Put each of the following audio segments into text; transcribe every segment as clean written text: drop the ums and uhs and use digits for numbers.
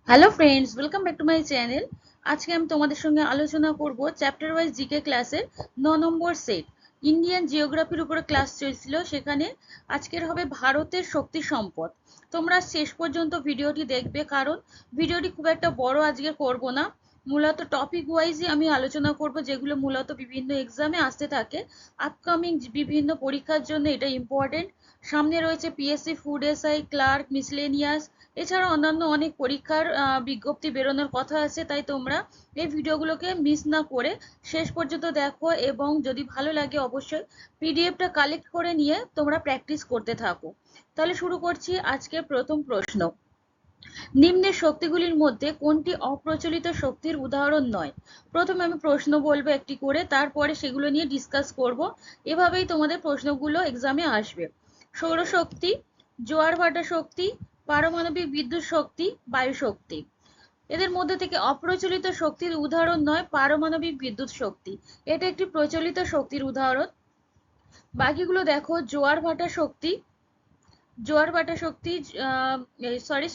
Hello friends, welcome back to my channel. আজকে আমি তোমাদের সঙ্গে আলোচনা করব চ্যাপ্টার ওয়াইজ জিকে ক্লাসের 9 নম্বর সেট ইন্ডিয়ান জিওগ্রাফির উপরে ক্লাস চলছিল। সেখানে আজকের হবে ভারতের শক্তি সম্পদ। তোমরা শেষ পর্যন্ত ভিডিওটি দেখবে, কারণ ভিডিওটি খুব একটা বড় আজকে করব না। মূলত টপিক ওয়াইজই আমি আলোচনা করব, যেগুলো মূলত বিভিন্ন এক্সামে আসতে থাকে। আপকামিং বিভিন্ন পরীক্ষার জন্য এটা ইম্পর্টেন্ট। সামনে রয়েছে PSC food SI, clerk, miscellaneous, এছাড়া অন্যান্য অনেক পরীক্ষার বিজ্ঞপ্তি বেরোনোর কথা আছে। তাই তোমরা এই ভিডিওগুলোকে মিস না করে শেষ পর্যন্ত দেখো, এবং যদি ভালো লাগে অবশ্যই পিডিএফটা কালেক্ট করে নিয়ে তোমরা প্র্যাকটিস করতে থাকো। তাহলে শুরু করছি আজকের প্রথম প্রশ্ন। নিম্নের শক্তিগুলির মধ্যে কোনটি অপ্রচলিত শক্তির উদাহরণ নয়? প্রথমে আমি প্রশ্ন বলবো একটি করে, তারপরে সেগুলো নিয়ে ডিসকাস করব। এভাবেই তোমাদের প্রশ্নগুলো এক্সামে আসবে। সৌরশক্তি, জোয়ার ভাটা শক্তি, পারমাণবিক বিদ্যুৎ শক্তি, বায়ু শক্তি। এদের মধ্যে থেকে অপ্রচলিত শক্তির উদাহরণ নয় পারমাণবিক বিদ্যুৎ শক্তি। এটা একটি প্রচলিত শক্তির উদাহরণ। বাকিগুলো দেখো, জোয়ার ভাটা শক্তি, জোয়ার ভাটা শক্তি, সরি,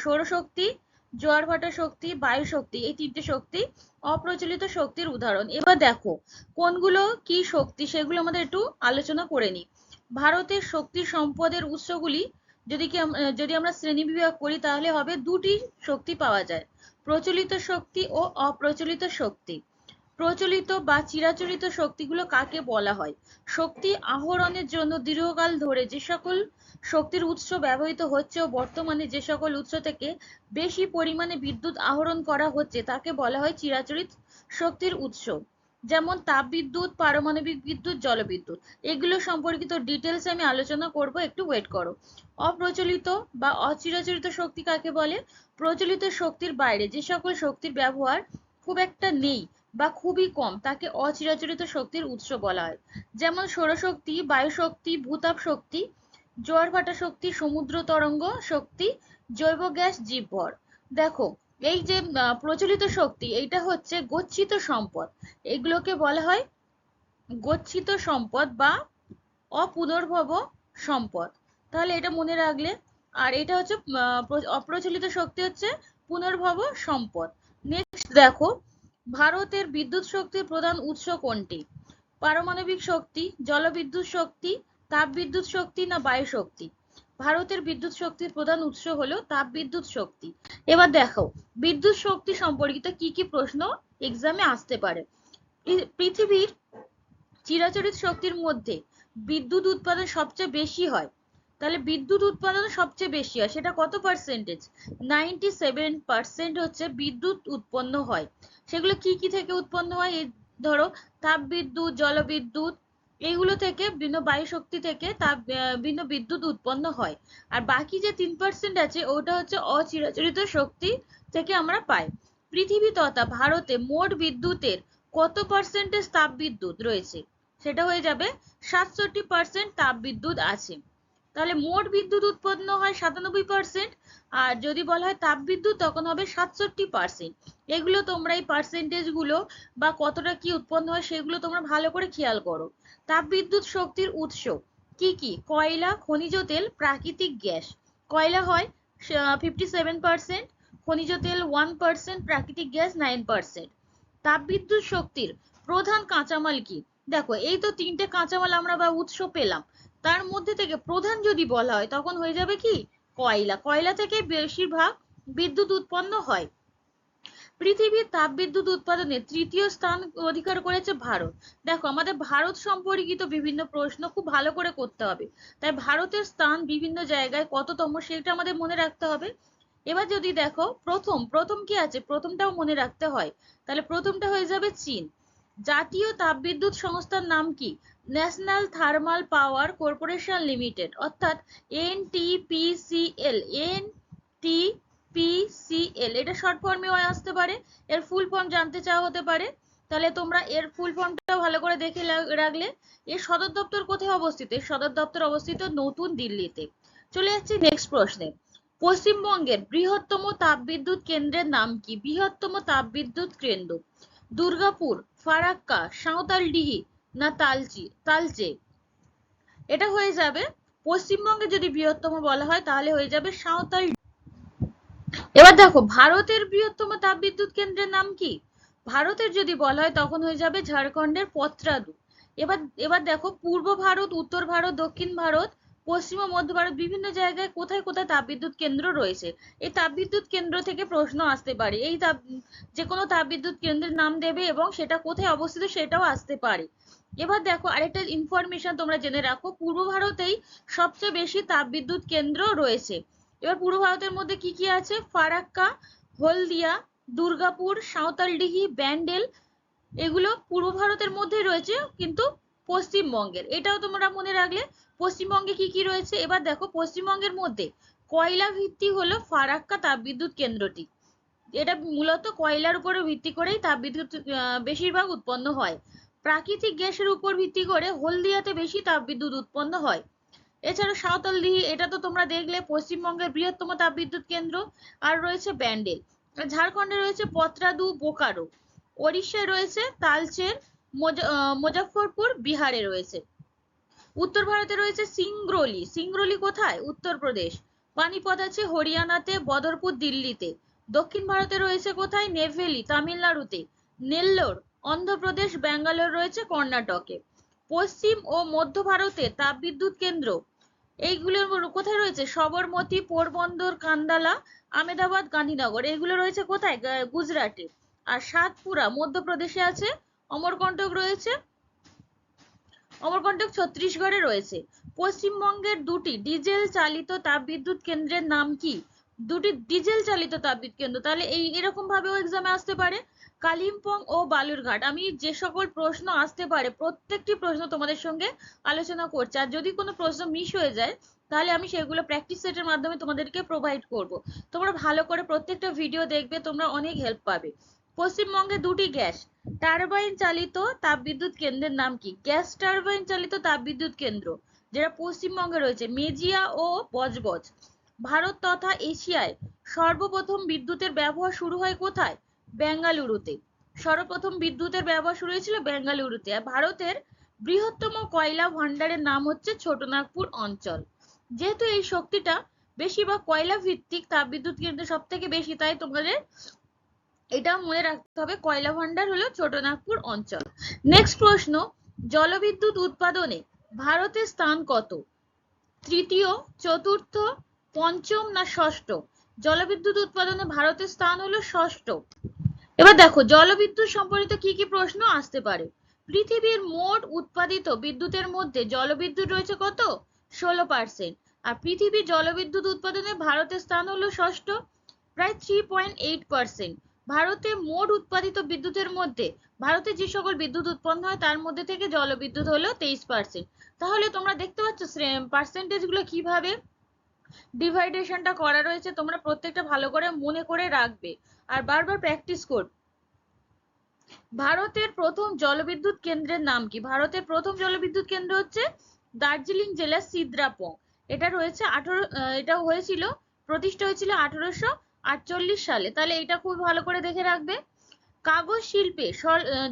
সৌরশক্তি, জোয়ার ভাটা শক্তি, বায়ু শক্তি, এই তিনটে শক্তি অপ্রচলিত শক্তির উদাহরণ। এবার দেখো কোনগুলো কি শক্তি সেগুলো আমাদের একটু আলোচনা করে নিই। ভারতের শক্তি সম্পদের উৎসগুলি যদি আমরা শ্রেণী বিভাগ করি, তাহলে হবে দুটি শক্তি পাওয়া যায়: প্রচলিত শক্তি ও অপ্রচলিত শক্তি। প্রচলিত বা চিরাচরিত শক্তিগুলো কাকে বলা হয়? শক্তি আহরণের জন্য দীর্ঘকাল ধরে যে সকল শক্তির উৎস ব্যবহৃত হচ্ছে ও বর্তমানে যে সকল উৎস থেকে বেশি পরিমাণে বিদ্যুৎ আহরণ করা হচ্ছে তাকে বলা হয় চিরাচরিত শক্তির উৎস। যেমন তাপবিদ্যুৎ, পারমাণবিক বিদ্যুৎ, জলবিদ্যুৎ। এগুলো সম্পর্কিত ডিটেলস আমি আলোচনা করব, একটু ওয়েট করো। অপ্রচলিত বা অচিরাচরিত শক্তি কাকে বলে? প্রচলিত শক্তির বাইরে যে সকল শক্তির ব্যবহার খুব একটা নেই বা খুবই কম তাকে অচিরাচরিত শক্তির উৎস বলা হয়। যেমন সৌরশক্তি, বায়ু শক্তি, ভূতাপ শক্তি, জোয়ার ভাটা শক্তি, সমুদ্র তরঙ্গ শক্তি, জৈব গ্যাস, জীবভর। দেখো, এই যে প্রচলিত শক্তি, এইটা হচ্ছে গচ্ছিত সম্পদ। এগুলোকে বলা হয় গচ্ছিত সম্পদ বা অপুনর্ভব সম্পদ। তাহলে এটা মনে রাখলে। আর এটা হচ্ছে অপ্রচলিত শক্তি হচ্ছে পুনর্ভব সম্পদ। নেক্সট দেখো, ভারতের বিদ্যুৎ শক্তির প্রধান উৎস কোনটি? পারমাণবিক শক্তি, জলবিদ্যুৎ শক্তি, তাপবিদ্যুৎ শক্তি, না বায়ু শক্তি? ভারতের বিদ্যুৎ শক্তির প্রধান উৎস হলো তাপবিদ্যুৎ শক্তি। এবার দেখো, বিদ্যুৎ শক্তি সম্পর্কিত কি কি প্রশ্ন এক্সামে আসতে পারে। পৃথিবীর চিরাচরিত শক্তির মধ্যে বিদ্যুৎ উৎপাদন সবচেয়ে বেশি হয়। তাহলে বিদ্যুৎ উৎপাদন সবচেয়ে বেশি হয়, সেটা কত পার্সেন্টেজ? 97% হচ্ছে বিদ্যুৎ উৎপন্ন হয়। সেগুলো কি কি থেকে উৎপন্ন হয়? এই ধরো, তাপবিদ্যুৎ, জলবিদ্যুৎ, এইগুলো থেকে, ভিন্ন বায়ু শক্তি থেকে ভিন্ন বিদ্যুৎ উৎপন্ন হয়। আর বাকি যে 3% আছে ওটা হচ্ছে অচিরাচরিত শক্তি থেকে আমরা পাই। পৃথিবী তথা ভারতে মোট বিদ্যুতের কত পার্সেন্টেজ তাপবিদ্যুৎ রয়েছে? সেটা হয়ে যাবে 67% তাপবিদ্যুৎ আছে। তাহলে মোট বিদ্যুৎ উৎপন্ন হয় 97%, আর যদি বলা হয় তাপবিদ্যুৎ তখন হবে 67%। এগুলো তোমরা এই পার্সেন্টেজ গুলো বা কতটা কি উৎপন্ন হয় সেগুলো তোমরা ভালো করে খেয়াল করো। তাপবিদ্যুৎ শক্তির উৎস কি কি? কয়লা, খনিজ তেল, প্রাকৃতিক গ্যাস। কয়লা হয় 57%, খনিজ তেল 1%, প্রাকৃতিক গ্যাস 9%। তাপবিদ্যুৎ শক্তির প্রধান কাঁচামাল কি? দেখো, এই তো তিনটে কাঁচামাল আমরা বা উৎস পেলাম, তার মধ্যে থেকে প্রধান যদি বলা হয় তখন হয়ে যাবে কি? কয়লা। কয়লা থেকে বেশিরভাগ বিদ্যুৎ উৎপন্ন হয়। পৃথিবীর তাপবিদ্যুৎ উৎপাদনে তৃতীয় স্থান অধিকার করেছে ভারত। দেখো, আমাদের ভারত সম্পর্কিত বিভিন্ন প্রশ্ন খুব ভালো করে করতে হবে। তাই ভারতের স্থান বিভিন্ন জায়গায় কততম সেটা আমাদের মনে রাখতে হবে। এবার যদি দেখো, প্রথম প্রথম কি আছে, প্রথমটাও মনে রাখতে হয়। তাহলে প্রথমটা হয়ে যাবে চীন। জাতীয় তাপবিদ্যুৎ সংস্থার নাম কি? National thermal power corporation limited, অর্থাৎ NTPCL। NTPCL, এটা শর্ট ফর্মেও আসতে পারে, এর ফুল ফর্ম জানতে চাওয়া হতে পারে। তাহলে তোমরা এর ফুল ফর্মটাও ভালো করে দেখে রাখলে। এর সদর দপ্তর কোথায় অবস্থিত? এর সদর দপ্তর অবস্থিত নতুন দিল্লিতে। চলে যাচ্ছি নেক্সট প্রশ্নে। পশ্চিমবঙ্গের বৃহত্তম তাপবিদ্যুৎ কেন্দ্রের নাম কি? বৃহত্তম তাপবিদ্যুৎ কেন্দ্র দুর্গাপুর, ফারাক্কা, সাঁওতালডিহি, না তালচে? এটা হয়ে যাবে, পশ্চিমবঙ্গে যদি বৃহত্তম বলা হয় তাহলে হয়ে যাবে সাঁওতাল। এবার দেখো ভারতের বৃহত্তম তাপবিদ্যুৎ কেন্দ্রের নাম কি? ভারতের যদি বলা হয় তখন হয়ে যাবে ঝাড়খণ্ডের পত্রাদু। এবার এবার দেখো পূর্ব ভারত, উত্তর ভারত, দক্ষিণ ভারত, পশ্চিম ও মধ্য ভারত বিভিন্ন জায়গায় কোথায় কোথায় তাপবিদ্যুৎ কেন্দ্র রয়েছে। এই তাপবিদ্যুৎ কেন্দ্র থেকে প্রশ্ন আসতে পারে। এই যে কোনো তাপবিদ্যুৎ কেন্দ্রের নাম দেবে এবং সেটা কোথায় অবস্থিত সেটাও আসতে পারে। এবার দেখো আরেকটা ইনফরমেশন তোমরা জেনে রাখো, পূর্ব ভারতেই সবচেয়ে বেশি তাপবিদ্যুৎ কেন্দ্র রয়েছে। এবার পূর্ব ভারতের মধ্যে কি কি আছে? ফারাক্কা, হলদিয়া, দুর্গাপুর, সাঁওতালডিহি, ব্যান্ডেল, এগুলো পূর্ব ভারতের মধ্যে রয়েছে কিন্তু পশ্চিমবঙ্গের, এটাও তোমরা মনে রাখলে। পশ্চিমবঙ্গে কি কি রয়েছে? এবার দেখো পশ্চিমবঙ্গের মধ্যে কয়লা ভিত্তিক হলো ফারাক্কা তাপবিদ্যুৎ কেন্দ্রটি। এটা মূলত কয়লার উপরে ভিত্তি করেই তাপবিদ্যুৎ বেশিরভাগ উৎপন্ন হয়। প্রাকৃতিক গ্যাসের উপর ভিত্তি করে হলদিয়াতে বেশি তাপবিদ্যুৎ উৎপন্ন হয়। এছাড়া সাঁওতালডিহি, এটা তো তোমরা দেখলে পশ্চিমবঙ্গের বৃহত্তম তাপবিদ্যুৎ কেন্দ্র। আর রয়েছে ব্যান্ডেল। ঝাড়খণ্ডে রয়েছে পত্রাদু, বোকারো। ওড়িশায় রয়েছে তালচের, মুজফ্ফরপুর, বিহারে রয়েছে। উত্তর ভারতে রয়েছে সিংরৌলি। সিংরৌলি কোথায়? উত্তরপ্রদেশ। পানিপথ আছে হরিয়ানাতে, বদরপুর দিল্লিতে। দক্ষিণ ভারতে রয়েছে কোথায়? নেভেলি, তামিলনাড়ুতে। নেল্লোর অন্ধ্রপ্রদেশ, ব্যাঙ্গালোর রয়েছে কর্ণাটকে। পশ্চিম ও মধ্য ভারতে তাপবিদ্যুৎ কেন্দ্র এইগুলোর কোথায় রয়েছে? সবরমতী, পোরবন্দর, কান্দালা, আমেদাবাদ, গান্ধীনগর, এগুলো রয়েছে কোথায়? গুজরাটে। আর সাতপুরা মধ্যপ্রদেশে আছে। অমরকন্টক রয়েছে, অমরকন্টক ছত্তিশগড়ে রয়েছে। পশ্চিমবঙ্গের দুটি ডিজেল চালিত তাপবিদ্যুৎ কেন্দ্রের নাম কি? দুটি ডিজেল চালিত তাপবিদ্যুৎ কেন্দ্র, তাহলে এই এরকম ভাবেও এক্সামে আসতে পারে। কালিম্পং ও বালুরঘাট। আমি যে সকল প্রশ্ন আসতে পারে প্রত্যেকটি প্রশ্ন তোমাদের সঙ্গে আলোচনা করছি, আর যদি কোনো প্রশ্ন মিস হয়ে যায় তাহলে আমি সেগুলো প্র্যাকটিস সেটের মাধ্যমে তোমাদেরকে প্রোভাইড করব। তোমরা ভালো করে প্রত্যেকটা ভিডিও দেখবে, তোমরা অনেক হেল্প পাবে। পশ্চিমবঙ্গে দুটি গ্যাস টারবাইন চালিত তাপবিদ্যুৎ কেন্দ্রের নাম কি? গ্যাস টারবাইন চালিত তাপবিদ্যুৎ কেন্দ্র যেটা পশ্চিমবঙ্গে রয়েছে মেজিয়া ও বজবজ। ভারত তথা এশিয়ায় সর্বপ্রথম বিদ্যুতের ব্যবহার শুরু হয় কোথায়? বেঙ্গালুরুতে। সর্বপ্রথম বিদ্যুতের ব্যবহার শুরু হয়েছিল বেঙ্গালুরুতে। আর ভারতের বৃহত্তম কয়লা ভান্ডারের নাম হচ্ছে ছোটনাগপুর অঞ্চল। যেহেতু এই শক্তিটা বেশিরভাগ কয়লা ভিত্তিক তাপবিদ্যুৎ কেন্দ্র সব থেকে বেশি, তাই তোমাদের এটা মনে রাখতে হবে কয়লা ভান্ডার হলো ছোটনাগপুর অঞ্চল। নেক্সট প্রশ্ন, জলবিদ্যুৎ উৎপাদনে ভারতের স্থান কত? তৃতীয়, চতুর্থ, পঞ্চম না ষষ্ঠ? জলবিদ্যুৎ উৎপাদনে ভারতের স্থান হলো ষষ্ঠ। এবার দেখো জলবিদ্যুৎ সম্পর্কিত কি কি প্রশ্ন আসতে পারে। পৃথিবীর মোট উৎপাদিত বিদ্যুতের মধ্যে জলবিদ্যুৎ রয়েছে কত? 16%। আর পৃথিবীর জলবিদ্যুৎ উৎপাদনে ভারতের স্থান হলো ষষ্ঠ, প্রায় 3.8%। ভারতে মোট উৎপাদিত বিদ্যুতের মধ্যে ভারতে যে সকল বিদ্যুৎ উৎপন্ন হয় তার মধ্যে থেকে জলবিদ্যুৎ হলো 23%। তাহলে তোমরা দেখতে পাচ্ছ পার্সেন্টেজ গুলো কিভাবে ডিভাইডেশনটা করা রয়েছে। তোমরা প্রত্যেকটা ভালো করে মনে করে রাখবে আর বারবার প্র্যাকটিস করবে। ভারতের প্রথম জলবিদ্যুৎ কেন্দ্রের নাম কি? ভারতের প্রথম জলবিদ্যুৎ কেন্দ্র হচ্ছে দার্জিলিং জেলার সিদ্রাপং। এটা রয়েছে এটা হয়েছিল, প্রতিষ্ঠা হয়েছিল 1848 সালে। তাহলে এটা খুব ভালো করে দেখে রাখবে। কাগজ শিল্পে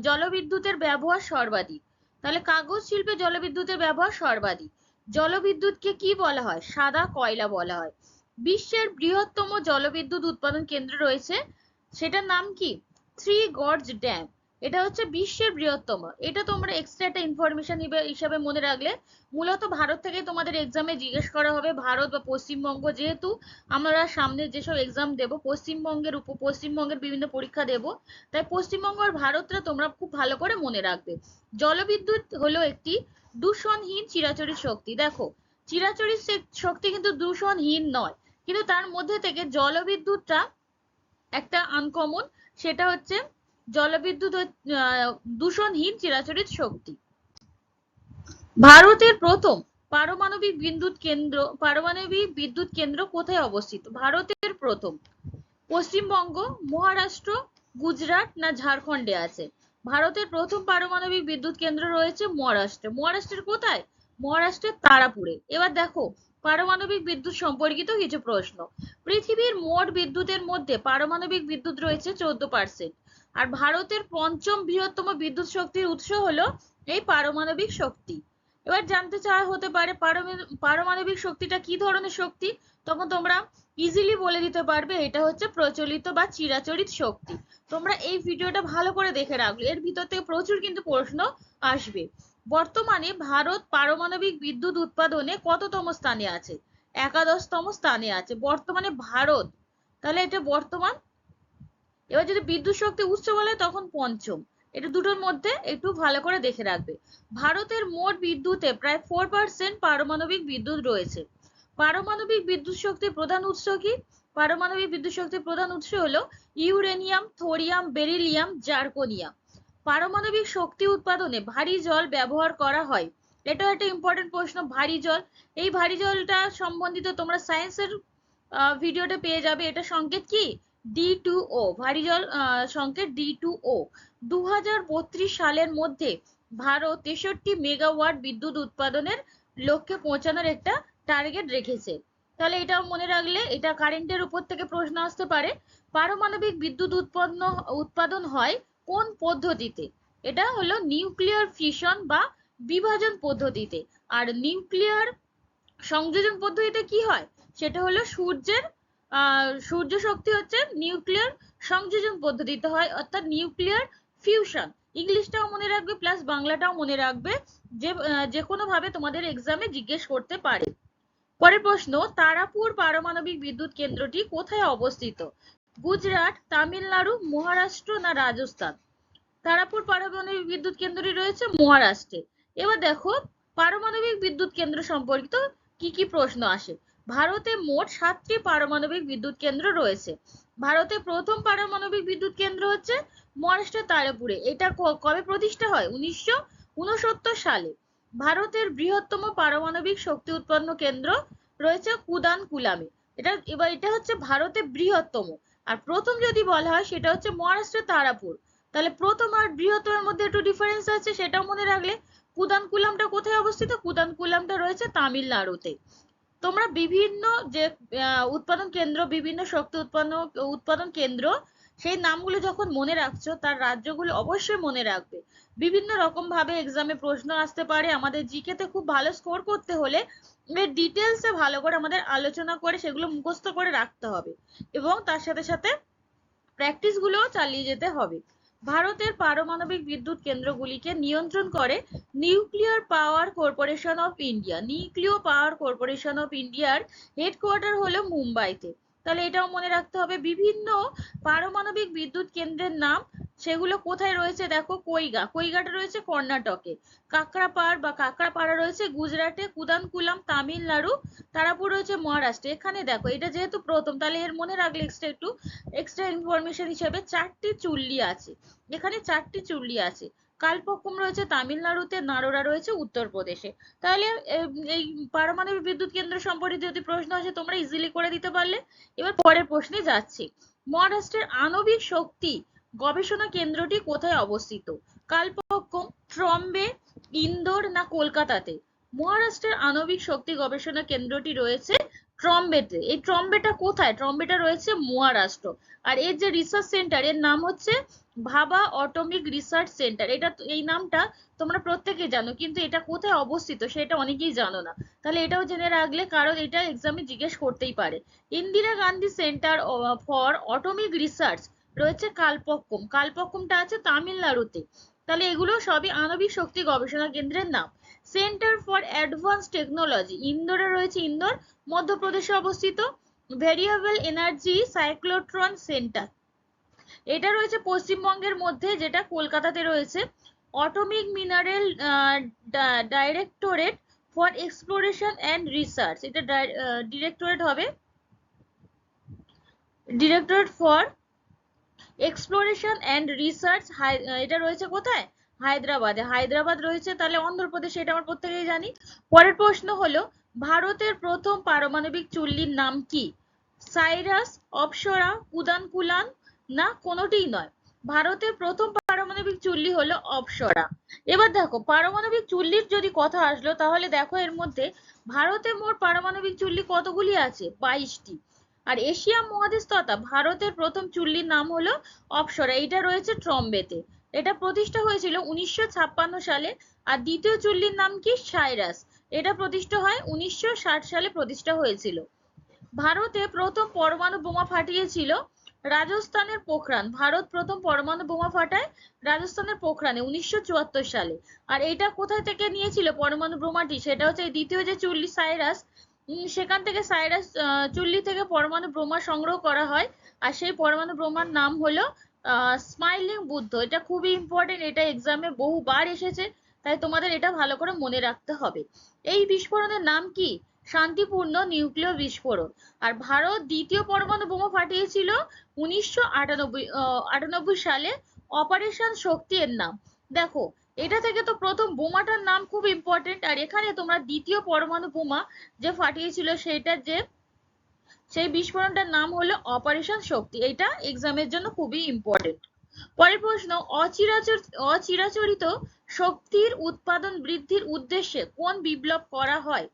জলবিদ্যুতের ব্যবহার সর্বাধিক। তাহলে কাগজ শিল্পে জলবিদ্যুতের ব্যবহার সর্বাধিক। জলবিদ্যুৎকে কি বলা হয়? সাদা কয়লা বলা হয়। বিশ্বের বৃহত্তম জলবিদ্যুৎ উৎপাদন কেন্দ্র রয়েছে, সেটার নাম কি? Three Gorge Dam. এটা হচ্ছে বিশ্বের বৃহত্তম। এটা তোমরা এক্সট্রা একটা ইনফরমেশন হিসাবে মনে রাখলে। মূলত ভারত থেকে তোমাদের এক্সামে জিজ্ঞেস করা হবে, ভারত বা পশ্চিমবঙ্গ, যেহেতু আমরা সামনে যেসব এক্সাম দেব পশ্চিমবঙ্গের বিভিন্ন পরীক্ষা দেব, তাই পশ্চিমবঙ্গ আর ভারতটা তোমরা খুব ভালো করে মনে রাখবে। জলবিদ্যুৎ হলো একটি দূষণহীন চিরাচরিত শক্তি। দেখো চিরাচরিত শক্তি কিন্তু দূষণহীন নয়, কিন্তু তার মধ্যে থেকে জলবিদ্যুৎটা একটা আনকমন। সেটা হচ্ছে জলবিদ্যুৎ দূষণহীন চিরাচরিত শক্তি। ভারতের প্রথম পারমাণবিক বিদ্যুৎ কেন্দ্র কোথায় অবস্থিত? ভারতের প্রথম পশ্চিমবঙ্গ, মহারাষ্ট্র, গুজরাট না ঝাড়খণ্ডে আছে? ভারতের প্রথম পারমাণবিক বিদ্যুৎ কেন্দ্র রয়েছে মহারাষ্ট্রে। মহারাষ্ট্রের কোথায়? মহারাষ্ট্রের তারাপুরে। এবার দেখো পারমাণবিক বিদ্যুৎ সম্পর্কিত কিছু প্রশ্ন। পৃথিবীর মোট বিদ্যুতের মধ্যে পারমাণবিক বিদ্যুৎ রয়েছে 14%। আর ভারতের পঞ্চম বৃহত্তম বিদ্যুৎ শক্তির উৎস হলো এই পারমাণবিক শক্তি। এবার জানতে চাওয়া হতে পারে পারমাণবিক শক্তিটা কি ধরনের শক্তি? তখন তোমরা ইজিলি বলে দিতে পারবে এটা হচ্ছে প্রচলিত বা চিরাচরিত শক্তি। তোমরা এই ভিডিওটা ভালো করে দেখে রাখবে, এর ভিতর থেকে প্রচুর কিন্তু প্রশ্ন আসবে। বর্তমানে ভারত পারমাণবিক বিদ্যুৎ উৎপাদনে কততম স্থানে আছে? একাদশতম স্থানে আছে বর্তমানে ভারত। তাহলে এটা বর্তমান। এবার যদি বিদ্যুৎ শক্তি উৎস বলে তখন পঞ্চম। এটা দুটোর মধ্যে একটু ভালো করে দেখে রাখবে। ভারতের মোট বিদ্যুতে প্রায় 4% পারমাণবিক বিদ্যুৎ রয়েছে। পারমাণবিক বিদ্যুৎ শক্তির প্রধান উৎস কি? পারমাণবিক বিদ্যুৎ শক্তির প্রধান উৎস হলো ইউরেনিয়াম, থোরিয়াম, বেরিলিয়াম, জার্কোনিয়াম। পারমাণবিক শক্তি উৎপাদনে ভারী জল ব্যবহার করা হয়। এটাও একটা ইম্পর্টেন্ট প্রশ্ন, ভারী জল। এই ভারী জলটা সম্বন্ধিত তোমরা সায়েন্সের ভিডিওটা পেয়ে যাবে। এটা সংকেত কি? D2O, ভারী জল সংকেত D2O। 2032 সালের মধ্যে ভারত 63 মেগাওয়াট বিদ্যুৎ উৎপাদনের লক্ষ্যে পৌঁছানোর একটা টার্গেট রেখেছে। তাহলে এটাও মনে রাখলে, এটা কারেন্টের উপর থেকে প্রশ্ন আসতে পারে। পারমাণবিক বিদ্যুৎ উৎপাদন হয় কোন পদ্ধতিতে? এটা হলো নিউক্লিয়ার ফিশন বা বিভাজন পদ্ধতিতে। আর নিউক্লিয়ার সংযোজন পদ্ধতিতে কি হয়? সেটা হলো সূর্য শক্তি হচ্ছে নিউক্লিয়ার সংযোজন পদ্ধতিতে হয়, অর্থাৎ নিউক্লিয়ার ফিউশন। ইংলিশটাও মনে রাখবে প্লাস বাংলাটাও মনে রাখবে, যে কোনো ভাবে তোমাদের এক্সামে জিজ্ঞেস করতে পারে। পরের প্রশ্ন, তারাপুর পারমাণবিক বিদ্যুৎ কেন্দ্রটি কোথায় অবস্থিত? গুজরাট, তামিলনাড়ু, মহারাষ্ট্র না রাজস্থান? তারাপুর পারমাণবিক বিদ্যুৎ কেন্দ্রটি রয়েছে মহারাষ্ট্রে। এবার দেখো পারমাণবিক বিদ্যুৎ কেন্দ্র সম্পর্কিত কি কি প্রশ্ন আসে। ভারতে মোট 7টি পারমাণবিক বিদ্যুৎ কেন্দ্র রয়েছে। ভারতে প্রথম পারমাণবিক বিদ্যুৎ কেন্দ্র হচ্ছে মহারাষ্ট্রের তারাপুরে। এটা কবে প্রতিষ্ঠা হয়? 1969 সালে। ভারতের বৃহত্তম পারমাণবিক শক্তি উৎপন্ন কেন্দ্র রয়েছে কুদানকুলামে। এটা হচ্ছে ভারতের বৃহত্তম। আর প্রথম যদি বলা হয় সেটা হচ্ছে মহারাষ্ট্রের তারাপুর। তাহলে প্রথম আর বৃহত্তমের মধ্যে একটু ডিফারেন্স আছে, সেটাও মনে রাখলে। কুদানকুলামটা কোথায় অবস্থিত? কুদানকুলামটা রয়েছে তামিলনাড়ুতে। তোমরা বিভিন্ন যে উৎপাদন কেন্দ্র, বিভিন্ন শক্তি উৎপাদন কেন্দ্র, সেই নামগুলো যখন মনে রাখছো তার রাজ্যগুলো অবশ্যই মনে রাখবে। বিভিন্ন রকম ভাবে এক্সামে প্রশ্ন আসতে পারে। আমাদের জিকে তে খুব ভালো স্কোর করতে হলে এর ডিটেলসে ভালো করে আমাদের আলোচনা করে সেগুলো মুখস্থ করে রাখতে হবে, এবং তার সাথে সাথে প্র্যাকটিস গুলোও চালিয়ে যেতে হবে। ভারতের পারমাণবিক বিদ্যুৎ কেন্দ্রগুলিকে নিয়ন্ত্রণ করে nuclear power corporation of India. নিউক্লিয় পাওয়ার কর্পোরেশন অফ ইন্ডিয়ার হেডকোয়ার্টার হলো মুম্বাইতে। তাহলে এটাও মনে রাখতে হবে। বিভিন্ন পারমাণবিক বিদ্যুৎ কেন্দ্রের নাম, সেগুলো কোথায় রয়েছে দেখো। কৈগাটা রয়েছে কর্ণাটকে, কাকরাপাড়া রয়েছে গুজরাটে, কুদানকুলাম তামিলনাড়ু, তারাপুর রয়েছে মহারাষ্ট্রে। এখানে দেখো এটা যেহেতু প্রথম, তাহলে এর মনে রাখলে এক্সট্রা ইনফরমেশন হিসেবে 4টি চুল্লি আছে। এখানে 4টি চুল্লি আছে। কালপক্কম রয়েছে তামিলনাড়ুতে, নারোরা রয়েছে উত্তরপ্রদেশে। তাহলে এই পারমাণবিক বিদ্যুৎ কেন্দ্র সম্পর্কিত যদি প্রশ্ন আসে তোমরা ইজিলি করে দিতে পারলে। এবার পরের প্রশ্নে যাচ্ছি। মহারাষ্ট্রের আণবিক শক্তি গবেষণা কেন্দ্রটি কোথায় অবস্থিত? কালপক্কম, ট্রম্বে, ইন্দোর না কলকাতাতে? মহারাষ্ট্রের আণবিক শক্তি গবেষণা কেন্দ্রটি রয়েছে ট্রম্বেতে। এই ট্রম্বেটা কোথায়? ট্রম্বেটা রয়েছে মহারাষ্ট্র। আর এর যে রিসার্চ সেন্টার, এর নাম হচ্ছে ভাবা অটোমিক রিসার্চ সেন্টার। এই নামটা তোমরা প্রত্যেকে জানো, কিন্তু এটা কোথায় অবস্থিত সেটা অনেকেই জানো না। তাহলে এটাও জেনে রাখলে, কারণ এটা এক্সামে জিজ্ঞেস করতেই পারে। Indira Gandhi centre for atomic research রয়েছে কালপক্কম। কালপক্কমটা আছে তামিলনাড়ুতে। তাহলে এগুলো সবই আণবিক শক্তি গবেষণা কেন্দ্রের নাম। সেন্টার ফর অ্যাডভান্স টেকনোলজি ইন্দোরে রয়েছে, ইন্দোর মধ্যপ্রদেশে অবস্থিত। ভেরিয়েবল এনার্জি সাইক্লোট্রন সেন্টার, এটা রয়েছে পশ্চিমবঙ্গের মধ্যে, যেটা কলকাতাতে রয়েছে। Atomic mineral directorate for exploration and research, এটা ডিরেক্টরেট হবে, directorate for exploration and research. এটা রয়েছে কোথায়? হায়দ্রাবাদে। হায়দ্রাবাদ রয়েছে, তাহলে অন্ধ্রপ্রদেশে, এটা আমরা প্রত্যেকেই জানি। পরের প্রশ্ন হলো, ভারতের প্রথম পারমাণবিক চুল্লির নাম কি? সাইরাস, অপ্সরা, কুদানকুলাম না কোনোটিই নয়? ভারতের প্রথম পারমাণবিক চুল্লি হলো অপ্সরা। এবার দেখো পারমাণবিক চুল্লির যদি কথা আসলো, তাহলে দেখো এর মধ্যে ভারতে মোট পারমাণবিক চুল্লি কতগুলি আছে? 22টি। আর এশিয়া মহাদেশ তথা ভারতের প্রথম চুল্লির নাম হলো অপ্সরা। এটা রয়েছে ট্রম্বেতে। এটা প্রতিষ্ঠা হয়েছিল 1956 সালে। আর দ্বিতীয় চুল্লির নাম কি? সাইরাস। এটা প্রতিষ্ঠা হয় 1960 সালে প্রতিষ্ঠা হয়েছিল। ভারতে প্রথম পরমাণু বোমা ফাটিয়েছিল রাজস্থানের পোখরান। ভারত প্রথম পরমাণু বোমা ফাটায় রাজস্থানের পোখরানে 1974 সালে। আর এটা কোথায় থেকে নিয়েছিল পরমাণু বোমাটি, সেটা হচ্ছে দ্বিতীয় যে চুল্লি সাইরাস, সেখান থেকে সাইরাস চুল্লি থেকে পরমাণু বোমা সংগ্রহ করা হয়। আর সেই পরমাণু বোমার নাম হলো স্মাইলিং বুদ্ধ। এটা খুবই ইম্পর্টেন্ট, এটা এক্সামে বহুবার এসেছে, তাই তোমাদের এটা ভালো করে মনে রাখতে হবে। এই বিস্ফোরণের নাম কি? শান্তিপূর্ণ নিউক্লিয় বিস্ফোরণ। আর ভারত দ্বিতীয় পরমাণু বোমা ফাটিয়েছিল 1998 সালে, অপারেশন শক্তি এর নাম। দেখো, এটা থেকে তো প্রথম বোমাটার নাম খুব ইম্পর্টেন্ট, আর এখানে তোমরা দ্বিতীয় পরমাণু বোমা যে ফাটিয়েছিল সেটার যে সেই বিস্ফোরণটার নাম হলো অপারেশন শক্তি। এটা এক্সামের জন্য খুবই ইম্পর্টেন্ট। পরের প্রশ্ন, অচিরাচরিত শক্তির উৎপাদন বৃদ্ধির উদ্দেশ্যে কোন বিপ্লব করা হয়?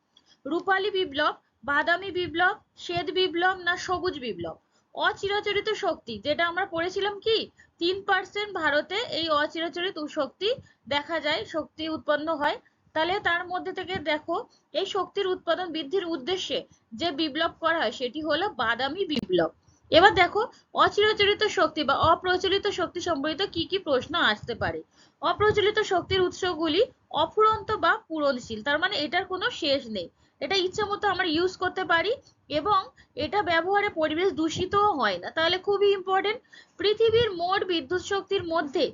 রূপালী বিপ্লব, বাদামি বিপ্লব, শ্বেত বিপ্লব না সবুজ বিপ্লব? অচিরাচরিত শক্তি যেটা আমরা পড়েছিলাম কি 3% ভারতে এই অচিরাচরিত শক্তি দেখা যায়, শক্তি উৎপন্ন হয়। তাহলে তার মধ্যে থেকে দেখো, এই শক্তির উৎপাদন বৃদ্ধির উদ্দেশ্যে যে বিপ্লব করা হয় সেটি হলো বাদামি বিপ্লব। এবার দেখো, অচিরাচরিত শক্তি বা অপ্রচলিত শক্তি সম্পর্কিত কি কি প্রশ্ন আসতে পারে। অপ্রচলিত শক্তির উৎসগুলি অফুরন্ত বা পূরণশীল, তার মানে এটার কোনো শেষ নেই, এটা ইচ্ছা মতো আমরা ইউজ করতে পারি এবং এটা ব্যবহারে পরিবেশ দূষিতও হয় না। তাহলে খুবই ইম্পর্টেন্ট। পৃথিবীর মোট বিদ্যুৎ শক্তির মধ্যে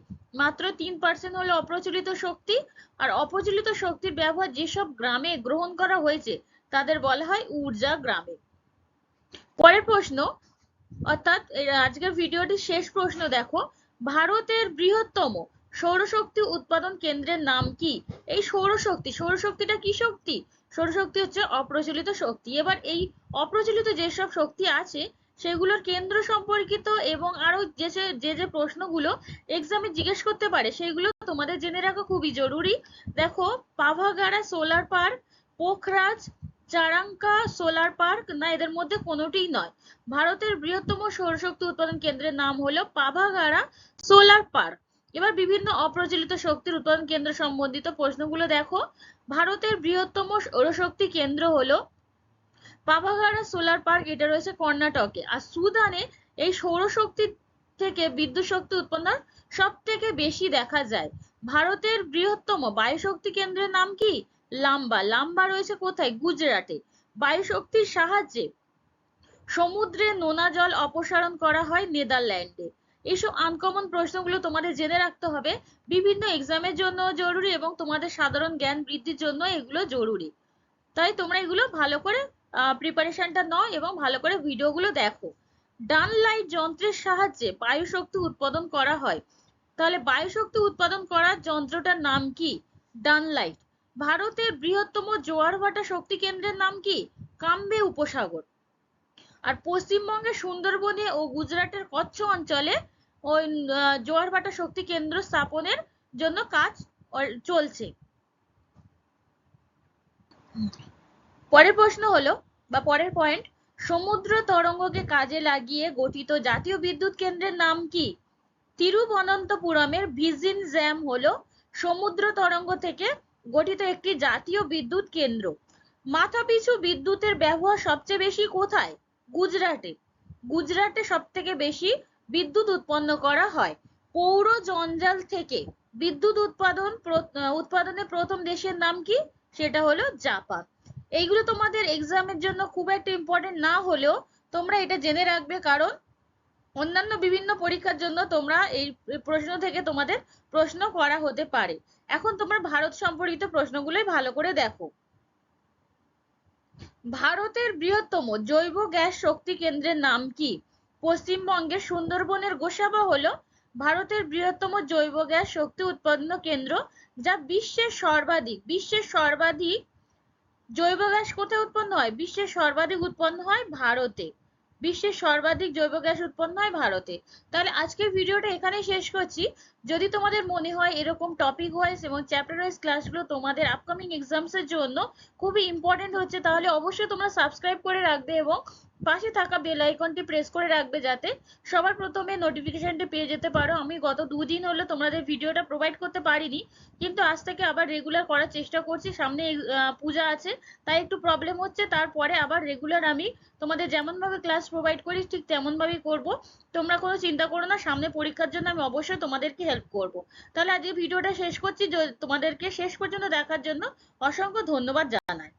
মাত্র 3% হলো অপ্রচলিত শক্তি। আর অপ্রচলিত শক্তির ব্যবহার যেসব গ্রামে গ্রহণ করা হয়েছে তাদের বলা হয় ঊর্জা গ্রামে। পরের প্রশ্ন, অর্থাৎ আজকের ভিডিওটির শেষ প্রশ্ন দেখো, ভারতের বৃহত্তম সৌরশক্তি উৎপাদন কেন্দ্রের নাম কি? এই সৌরশক্তিটা কি শক্তি? সৌরশক্তি হচ্ছে অপ্রচলিত শক্তি। এবার এই অপ্রচলিত যেসব শক্তি আছে সেগুলোর কেন্দ্র সম্পর্কিত এবং আরো যে যে প্রশ্নগুলো এক্সামে জিজ্ঞেস করতে পারে সেগুলো তোমাদের জেনে রাখা খুবই জরুরি। দেখো, পাভাগাড়া সোলার পার্ক, পোখরাজ চারাঙ্কা সোলার পার্ক না এদের মধ্যে কোনোটিই নয়। ভারতের বৃহত্তম সৌরশক্তি উৎপাদন কেন্দ্রের নাম হলো পাভাগাড়া সোলার পার্ক। এবার বিভিন্ন অপ্রচলিত শক্তির উৎপাদন কেন্দ্র সম্বন্ধিত প্রশ্নগুলো দেখো। ভারতের বৃহত্তম সৌরশক্তি কেন্দ্র হলো পাভাগাড়া সোলার পার্ক, এটা রয়েছে কর্ণাটকে। আর সুদানে এই সৌরশক্তি থেকে বিদ্যুৎ শক্তি উৎপন্ন সব থেকে বেশি দেখা যায়। ভারতের বৃহত্তম বায়ুশক্তি কেন্দ্রের নাম কি? লাম্বা রয়েছে কোথায়? গুজরাটে। বায়ুশক্তির সাহায্যে সমুদ্রে নোনা জল অপসারণ করা হয় নেদারল্যান্ডে। এইসব আনকমন প্রশ্নগুলো তোমাদের জেনে রাখতে হবে, বিভিন্ন এক্সামের জন্য জরুরি এবং তোমাদের সাধারণ জ্ঞান বৃদ্ধির জন্য এগুলো জরুরি। তাই তোমরা এগুলো ভালো করে প্রিপারেশনটা নাও এবং ভালো করে ভিডিওগুলো দেখো। ডানলাইট যন্ত্রের সাহায্যে বায়ুশক্তি উৎপাদন করা হয়। তাহলে বায়ুশক্তি উৎপাদন করার যন্ত্রটার নাম কি? ডানলাইট। ভারতের বৃহত্তম জোয়ার ভাটা শক্তি কেন্দ্রের নাম কি? কাম্বে উপসাগর। আর পশ্চিমবঙ্গের সুন্দরবনে ও গুজরাটের কচ্ছ অঞ্চলে ওই জোয়ার ভাটা শক্তি কেন্দ্র স্থাপনের জন্য কাজ চলছে। পরের প্রশ্ন হলো বা পরের পয়েন্ট, সমুদ্র তরঙ্গকে কাজে লাগিয়ে গঠিত জাতীয় বিদ্যুৎ কেন্দ্রের নাম কি? তিরুবনন্তপুরমের ভিজিন জ্যাম হলো সমুদ্র তরঙ্গ থেকে গঠিত একটি জাতীয় বিদ্যুৎ কেন্দ্র। মাথাপিছু বিদ্যুতের ব্যবহার সবচেয়ে বেশি কোথায়? গুজরাটে। গুজরাটে সব থেকে বেশি বিদ্যুৎ উৎপন্ন করা হয়। পৌর জঞ্জাল থেকে বিদ্যুৎ উৎপাদনে প্রথম দেশের নাম কি? সেটা হলো জাপান। এইগুলো তোমাদের এক্সামের জন্য খুব একটা ইম্পর্টেন্ট না হলেও তোমরা এটা জেনে রাখবে, কারণ অন্যান্য বিভিন্ন পরীক্ষার জন্য তোমরা এই প্রশ্ন থেকে তোমাদের প্রশ্ন করা হতে পারে। এখন তোমরা ভারত সম্পর্কিত প্রশ্নগুলোই ভালো করে দেখো। ভারতের বৃহত্তম জৈব গ্যাস শক্তি কেন্দ্রের নাম কি? পশ্চিমবঙ্গের সুন্দরবনের গোসাবা হলো ভারতের বৃহত্তম জৈব গ্যাস শক্তি উৎপন্ন কেন্দ্র, যা বিশ্বের সর্বাধিক জৈব গ্যাস কোথায় উৎপন্ন হয়? বিশ্বের সর্বাধিক উৎপন্ন হয় ভারতে। বিশ্বের সর্বাধিক জৈব গ্যাস উৎপন্ন হয় ভারতে। তাহলে আজকের ভিডিওটা এখানেই শেষ করছি। যদি তোমাদের মনে হয় এরকম টপিক ওয়াইজ এবং চ্যাপ্টার ওয়াইজ ক্লাসগুলো তোমাদের আপকামিং এক্সামস এর জন্য খুবই ইম্পর্টেন্ট হচ্ছে, তাহলে অবশ্যই তোমরা সাবস্ক্রাইব করে রাখবে এবং পাশে থাকা বেল আইকনটি প্রেস করে রাখবে যাতে সবার প্রথমে নোটিফিকেশনটি পেয়ে যেতে পারো। আমি গত দুদিন হলো তোমাদের ভিডিওটা প্রোভাইড করতে পারিনি, কিন্তু আজ থেকে আবার রেগুলার করার চেষ্টা করছি। সামনে পূজা আছে, তাই একটু প্রবলেম হচ্ছে। তারপরে আবার রেগুলার আমি তোমাদের যেমন ভাবে ক্লাস প্রোভাইড করি ঠিক তেমন ভাবেই করব। তোমরা কোনো চিন্তা করো না, সামনে পরীক্ষার জন্য আমি অবশ্যই তোমাদেরকে হেল্প করব। তাহলে আজকে ভিডিওটা শেষ করছি। তোমাদেরকে শেষ পর্যন্ত দেখার জন্য অসংখ্য ধন্যবাদ জানাই।